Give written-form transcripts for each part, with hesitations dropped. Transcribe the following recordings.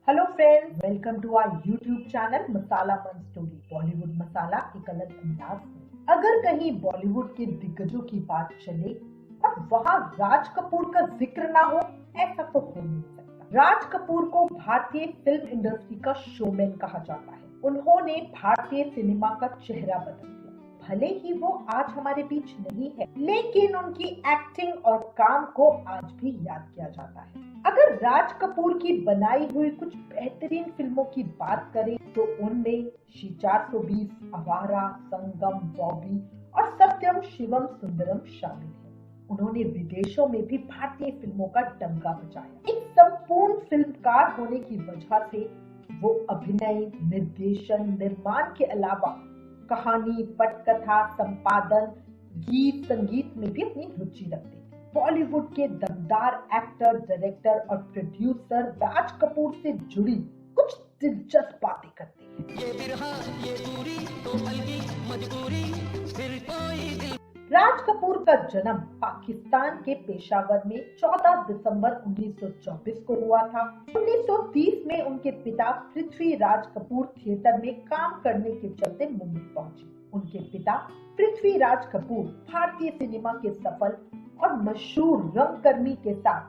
Hello friends, welcome to our YouTube channel Masala man story. Bollywood मसाला एक अलग अंदाज में। अगर कहीं बॉलीवुड के दिग्गजों की बात चले और वहाँ राज कपूर का जिक्र ना हो, ऐसा तो हो नहीं सकता। राज कपूर को भारतीय फिल्म इंडस्ट्री का शोमैन कहा जाता है। उन्होंने भारतीय सिनेमा का चेहरा बदल दिया। भले ही वो आज हमारे बीच नहीं है, लेकिन उनकी एक्टिंग और काम को आज भी याद किया जाता है। अगर राज कपूर की बनाई हुई कुछ बेहतरीन फिल्मों की बात करें तो उनमें शी 420, आवारा, संगम, बॉबी और सत्यम शिवम सुंदरम शामिल है। उन्होंने विदेशों में भी भारतीय फिल्मों का डंका बजाया। एक संपूर्ण फिल्मकार होने की वजह से वो अभिनय, निर्देशन, निर्माण के अलावा कहानी, पटकथा, संपादन, गीत संगीत में भी अपनी रुचि रखते थे। बॉलीवुड के दमदार एक्टर, डायरेक्टर और प्रोड्यूसर राज कपूर से जुड़ी कुछ दिलचस्प बातें करते हैं। ये बिरहा, ये दूरी, तो अलगी मजबूरी, फिर कोई। राज कपूर का जन्म पाकिस्तान के पेशावर में 14 दिसंबर 1924 को हुआ था। 1930 में उनके पिता पृथ्वीराज कपूर थिएटर में काम करने के चलते मुंबई पहुंचे। उनके पिता पृथ्वीराज कपूर भारतीय सिनेमा के सफल और मशहूर रंगकर्मी के साथ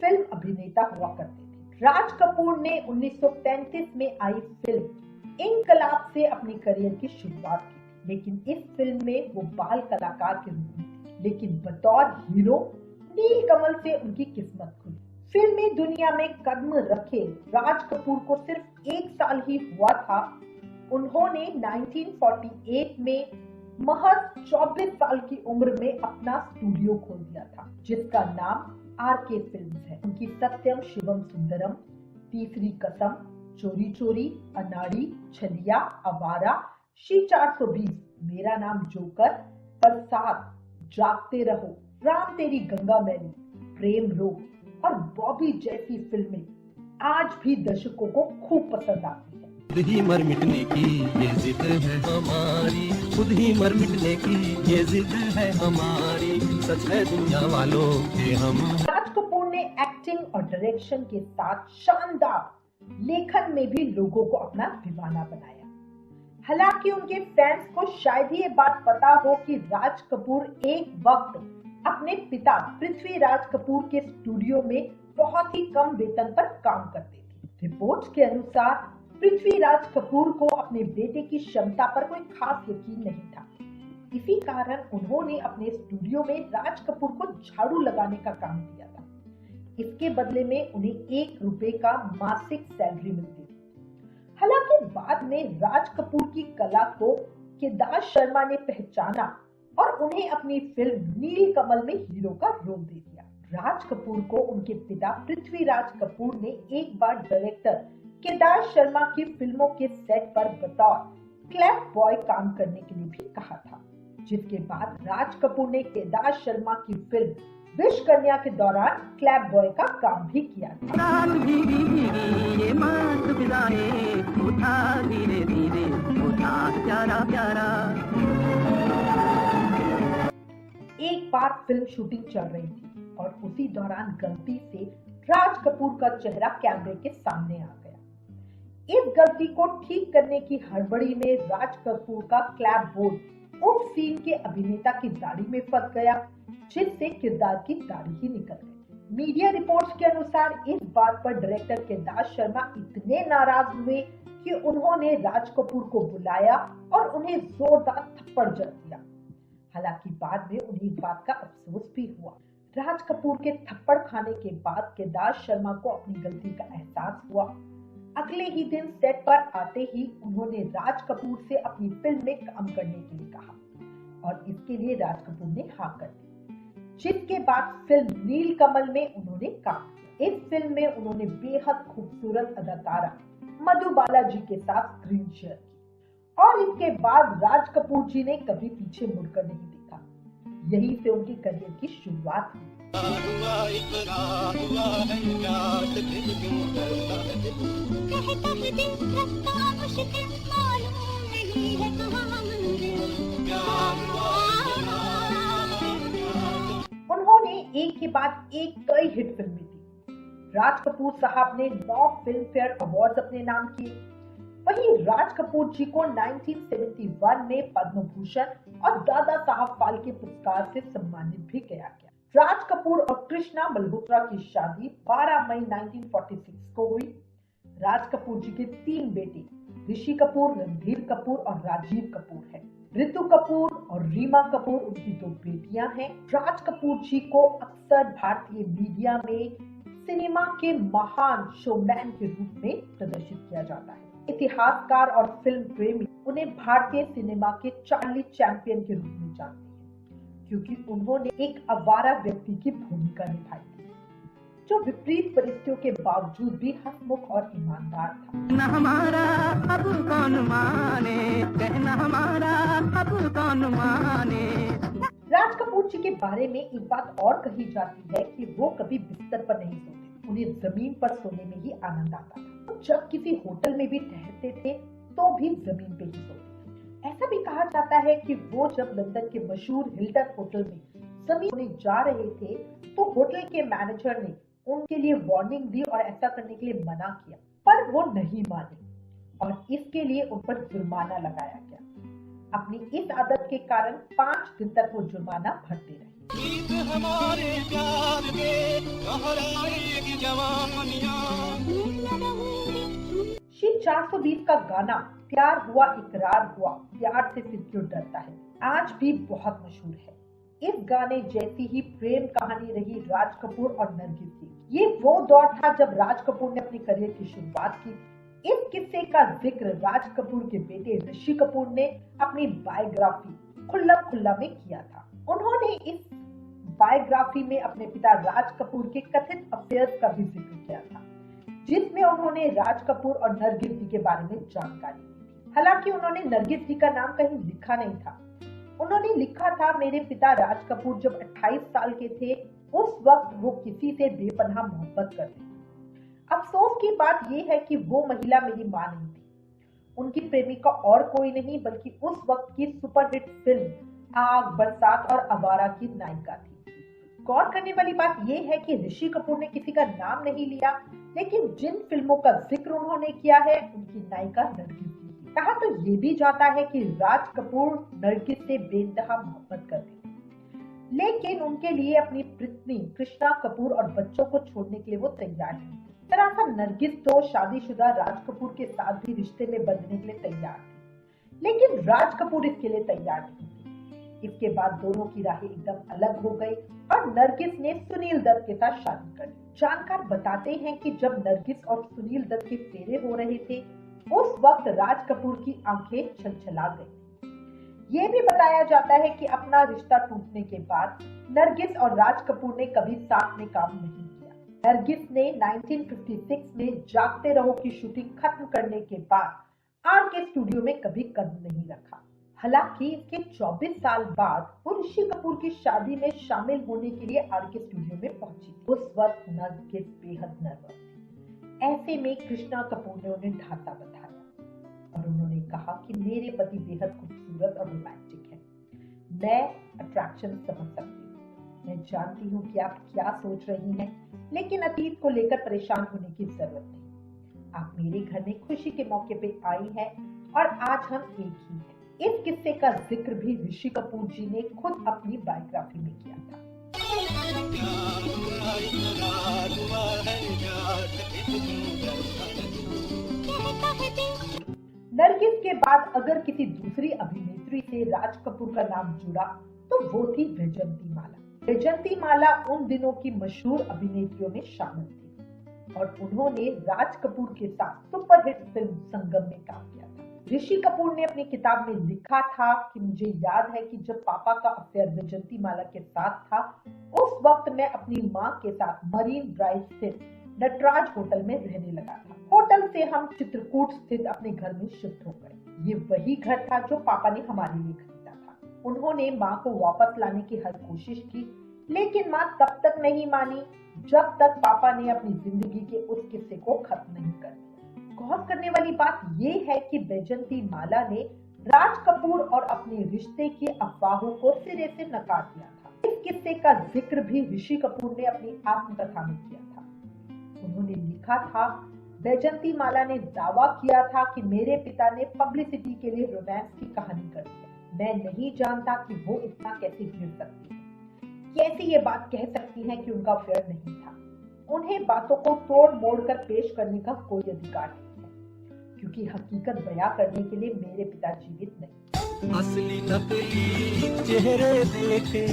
फिल्म अभिनेता हुआ करते थे। राज कपूर ने 1935 में आई फिल्म इनकलाब से अपने करियर की शुरुआत की, लेकिन इस फिल्म में वो बाल कलाकार के रूप में थे। लेकिन बतौर हीरो नीलकमल से उनकी किस्मत खुली। फिल्मी दुनिया में कदम रखे राज कपूर को सिर्फ 1 साल ही हुआ था। उन्होंने 1948 में महज 24 साल की उम्र में अपना स्टूडियो खोल दिया था, जिसका नाम आरके फिल्म्स है। उनकी सत्यम शिवम सुंदरम, तीसरी कसम, चोरी चोरी, अनाड़ी, छलिया, आवारा, शी 420, मेरा नाम जोकर, बरसात, जागते रहो, राम तेरी गंगा मैली, प्रेम रोग और बॉबी जैसी फिल्में आज भी दर्शकों को खूब पसंद आती है। खुद ही मर मिटने की ये जिद है हमारी, खुद ही मर मिटने की ये जिद है हमारी, सच है दुनिया वालों के हम। राज कपूर ने एक्टिंग और डायरेक्शन के साथ शानदार लेखन में भी लोगों को अपना दीवाना बनाया। हालांकि उनके फैंस को शायद ही ये बात पता हो कि राज कपूर एक वक्त अपने पिता पृथ्वीराज कपूर के स्टूडियो में बहुत ही कम वेतन पर काम करते थे। रिपोर्ट्स के अनुसार पृथ्वीराज कपूर को अपने बेटे की क्षमता पर कोई खास यकीन नहीं था। इसी कारण उन्होंने अपने स्टूडियो में राज कपूर को झाड़ू लगाने का काम दिया था। इसके बदले में उन्हें 1 रुपए का मासिक सैलरी मिलती थी। हालांकि बाद में राज कपूर की कला को केदार शर्मा ने पहचाना और उन्हें अपनी फिल्म नीलकमल में हीरो का रोल दे दिया। राज कपूर को उनके पिता पृथ्वीराज कपूर ने एक बार डायरेक्टर केदार शर्मा की फिल्मों के सेट पर बतौर क्लैप बॉय काम करने के लिए भी कहा था, जिसके बाद राज कपूर ने केदार शर्मा की फिल्म विश कन्या के दौरान क्लैप बॉय का काम भी किया था। एक बार फिल्म शूटिंग चल रही थी और उसी दौरान गलती से राज कपूर का चेहरा कैमरे के सामने आ गया। इस गलती को ठीक करने की हड़बड़ी में राज कपूर का क्लैप बोर्ड उस सीन के अभिनेता की दाढ़ी में फंस गया, जिससे किरदार की दाढ़ी ही निकल गई। मीडिया रिपोर्ट्स के अनुसार इस बात पर डायरेक्टर केदार शर्मा इतने नाराज हुए कि उन्होंने राज कपूर को बुलाया और उन्हें जोरदार थप्पड़ जड़ दिया। हालांकि बाद में उन्हें इस बात का अफसोस भी हुआ। राज कपूर के थप्पड़ खाने के बाद केदार शर्मा को अपनी गलती का एहसास हुआ। अगले ही दिन सेट पर आते ही उन्होंने राज कपूर से अपनी फिल्म में काम करने के लिए कहा और इसके लिए राज कपूर ने हाँ कर दी, जिसके बाद फिल्म नीलकमल में उन्होंने काम किया। इस फिल्म में उन्होंने बेहद खूबसूरत अदाकारा मधुबाला जी के साथ स्क्रीन शेयर की और इसके बाद राज कपूर जी ने कभी पीछे मुड़कर नहीं देखा। यहीं से उनकी करियर की शुरुआत हुई। उन्होंने एक के बाद एक कई हिट फिल्में दी। राज कपूर साहब ने 9 फिल्म फेयर अवार्ड अपने नाम किए। वहीं राज कपूर जी को 1971 में पद्म भूषण और दादा साहब फाल्के पुरस्कार से सम्मानित भी किया गया। राज कपूर और कृष्णा मल्होत्रा की शादी 12 मई 1946 को हुई। राज कपूर जी के 3 बेटे ऋषि कपूर, रणधीर कपूर और राजीव कपूर हैं। ऋतु कपूर और रीमा कपूर उनकी 2 बेटियां हैं। राज कपूर जी को अक्सर भारतीय मीडिया में सिनेमा के महान शोमैन के रूप में प्रदर्शित किया जाता है। इतिहासकार और फिल्म प्रेमी उन्हें भारतीय सिनेमा के चार्ली चैंपियन के रूप में जानते हैं, क्योंकि उन्होंने एक आवारा व्यक्ति की भूमिका निभाई थी, जो विपरीत परिस्थितियों के बावजूद भी हंसमुख और ईमानदार था। कहना हमारा अब कौन माने, कहना हमारा अब कौन माने। राज कपूर जी के बारे में एक बात और कही जाती है कि वो कभी बिस्तर पर नहीं सोते, उन्हें जमीन पर सोने में ही आनंद आता था। तो जब किसी होटल में भी ठहरते थे तो भी जमीन पे ही सोते। ऐसा भी कहा जाता है कि वो जब लंदन के मशहूर हिल्टन होटल में जमीन सोने जा रहे थे तो होटल के मैनेजर ने उनके लिए वार्निंग दी और ऐसा करने के लिए मना किया, पर वो नहीं माने और इसके लिए उन पर जुर्माना लगाया गया। अपनी इस आदत के कारण 5 दिन तक वो जुर्माना भरते रहे। हमारे प्यार में लहराएगी जवानियां। श्री 420 का गाना प्यार हुआ इकरार हुआ, प्यार से फिर क्यों डरता है, आज भी बहुत मशहूर है। इस गाने जैसी ही प्रेम कहानी रही राज कपूर और नरगिस की। ये वो दौर था जब राज कपूर ने अपनी करियर की शुरुआत की। इस किस्से का जिक्र राज कपूर के बेटे ऋषि कपूर ने अपनी बायोग्राफी खुल्लम खुल्ला में किया था। उन्होंने इस बायोग्राफी में अपने पिता राज कपूर के कथित अफेयर्स का भी जिक्र किया था, जिसमें उन्होंने राज कपूर और नरगिस जी के बारे में जानकारी दी। हालांकि उन्होंने नरगिस जी का नाम कहीं लिखा नहीं था। उन्होंने लिखा था, मेरे पिता राज कपूर जब 28 साल के थे उस वक्त वो किसी से बेपनाह मोहब्बत करते थे। अफसोस की बात यह है कि वो महिला मेरी मां नहीं थी। उनकी प्रेमिका और कोई नहीं बल्कि उस वक्त की सुपरहिट फिल्म आग, बरसात और आवारा की नायिका थी। गौर करने वाली बात यह है कि ऋषि कपूर ने किसी का नाम नहीं लिया, लेकिन जिन फिल्मों का जिक्र उन्होंने किया है उनकी नायिका नरगिस थी। कहा तो ये भी जाता है कि राज कपूर नरगिस से बेइंतहा मोहब्बत करते थे, लेकिन उनके लिए अपनी पत्नी कृष्णा कपूर और बच्चों को छोड़ने के लिए वो तैयार नहीं थे। दरअसल नरगिस तो शादीशुदा राज कपूर के साथ भी रिश्ते में बंधने के लिए तैयार थी, लेकिन राज कपूर इसके लिए तैयार नहीं थे। इसके बाद दोनों की राहें एकदम अलग हो गई और नरगिस ने सुनील दत्त के साथ शादी कर ली। जानकार बताते हैं कि जब नरगिस और सुनील दत्त के फेरे हो रहे थे उस वक्त राज कपूर की आंखें छलछला गई। ये भी बताया जाता है कि अपना रिश्ता टूटने के बाद नरगिस और राज कपूर ने कभी साथ में काम नहीं किया। नरगिस ने 1956 में जागते रहो की शूटिंग खत्म करने के बाद आरके स्टूडियो में कभी कदम नहीं रखा। हालांकि इसके 24 साल बाद वो ऋषि कपूर की शादी में शामिल होने के लिए आरके स्टूडियो में पहुंची। उस वक्त नरगिस बेहद नर्वस थी। ऐसे में कृष्णा कपूर ने उन्हें ढांचा बंधाया और उन्होंने कहा कि मेरे पति बेहद खूबसूरत और रोमांटिक हैं। मैं अट्रैक्शन समझ सकती हूँ। मैं जानती हूँ कि आप क्या सोच रही हैं, लेकिन अतीत को लेकर परेशान होने की जरूरत नहीं। आप मेरे घर में खुशी के मौके पे आई हैं और आज हम एक ही हैं। इस किस्से का जिक्र भी ऋषि कपूर जी ने खुद अपनी बायोग्राफी में किया था। नरगिस के बाद अगर किसी दूसरी अभिनेत्री से राज कपूर का नाम जुड़ा तो वो थी वैजयंती माला। वैजयंती माला उन दिनों की मशहूर अभिनेत्रियों में शामिल थी और उन्होंने राज कपूर के साथ सुपरहिट फिल्म संगम में काम किया था। ऋषि कपूर ने अपनी किताब में लिखा था कि मुझे याद है कि जब पापा का अफेयर वैजयंती माला के साथ था उस वक्त मैं अपनी माँ के साथ मरीन ड्राइव स्थित नटराज होटल में रहने लगा था। होटल से हम चित्रकूट स्थित अपने घर में शिफ्ट हो गए। ये वही घर था जो पापा ने हमारे लिए खरीदा था। उन्होंने माँ को वापस लाने की हर कोशिश की, लेकिन माँ तब तक नहीं मानी जब तक पापा ने अपनी जिंदगी के उस किस्से को खत्म नहीं कर दिया। गौर करने वाली बात ये है कि वैजयंती माला ने राज कपूर और अपने रिश्ते की अफवाहों को सिरे से नकार दिया था। इस किस्से का जिक्र भी ऋषि कपूर ने अपनी आत्मकथा में किया था। उन्होंने लिखा था, बैजंती माला ने दावा किया था कि मेरे पिता ने पब्लिसिटी के लिए रोमांस की कहानी कर दी। मैं नहीं जानता कि वो इतना कैसे गिर सकती है, कैसे ये बात कह सकती हैं कि उनका अफेयर नहीं था। उन्हें बातों को तोड़ मोड़ कर पेश करने का कोई अधिकार नहीं है, क्योंकि हकीकत बयां करने के लिए मेरे पिता जीवित नहीं। असली नकली चेहरे देखे,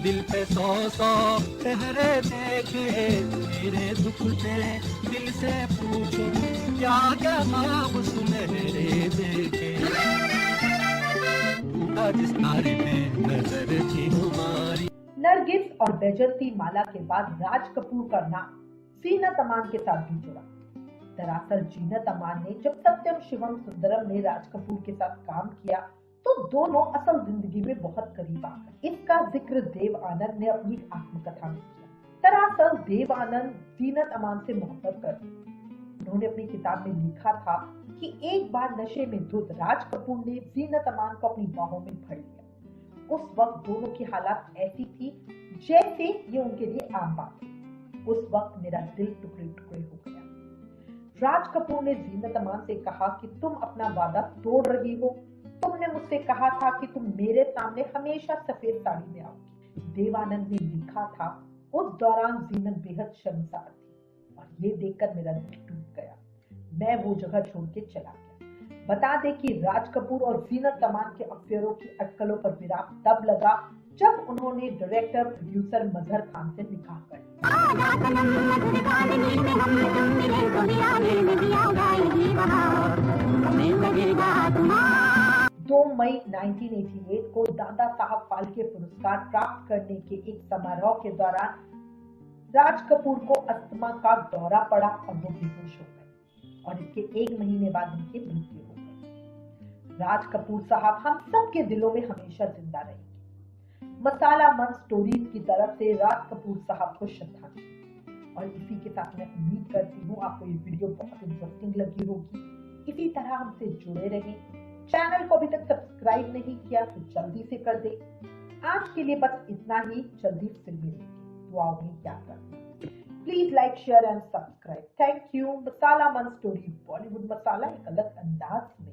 दिल पे 100 पहरे देखे, मेरे दुख से दिल से पूछो, क्या क्या ख्वाब सुनहरे देखे, टूटा जिस तारे में नजर थी हमारी। नरगिस और बैजंती माला के बाद राज कपूर का नाम जीनत अमान के साथ भी जुड़ा। दरअसल जीनत अमान ने जब सत्यम शिवम सुंदरम में राज कपूर के साथ काम किया तो दोनों असल जिंदगी में बहुत करीब आ गए। इसका जिक्र देव आनंद ने अपनी आत्मकथा में किया। दरअसल देव आनंद जीनत अमान से मोहब्बत करते थे। उन्होंने अपनी किताब में लिखा था कि एक बार नशे में धुत राज कपूर ने जीनत अमान को अपनी बाहों में भर लिया। उस वक्त दोनों की हालत ऐसी थी जैसे ये उनके लिए आम बात थी। उस वक्त मेरा दिल टुकड़े टुकड़े हो गया। राज कपूर ने जीनत अमान से कहा कि तुम अपना वादा तोड़ रही हो। तुमने मुझसे कहा था कि तुम मेरे सामने हमेशा सफेद साड़ी में आओगी। देवानंद ने लिखा था, उस दौरान जीनत बेहद शर्मसार थी और ये देखकर मेरा दिल टूट गया। मैं वो जगह छोड़ के चला गया। बता दें कि राज कपूर और जीनत अमान के अफेयरों की अटकलों पर विराम तब लगा जब उन्होंने डायरेक्टर प्रोड्यूसर मजहर खान से निकाह कर लिया। 2 मई 1988 को दादा साहब फाल्के पुरस्कार प्राप्त करने के एक समारोह के दौरान राज कपूर को अस्थमा का दौरा पड़ा और वो बेहोश हो गए और इसके 1 महीने बाद उनकी मृत्यु हो गई। राज कपूर साहब हम सबके दिलों में हमेशा जिंदा रहेंगे। मसाला मन स्टोरीज की तरफ से राज कपूर साहब को श्रद्धांजलि। और इसी के साथ मैं उम्मीद करती हूँ आपको ये वीडियो बहुत इंटरेस्टिंग लगी होगी। इसी तरह हमसे जुड़े रहें। चैनल को अभी तक सब्सक्राइब नहीं किया तो जल्दी से कर दे। आज के लिए बस इतना ही, जल्दी फिर मिलेंगे। दुआओं में क्या करना। Please like, share and subscribe. Thank you. Masala man story Bollywood मसाला एक अलग अंदाज में।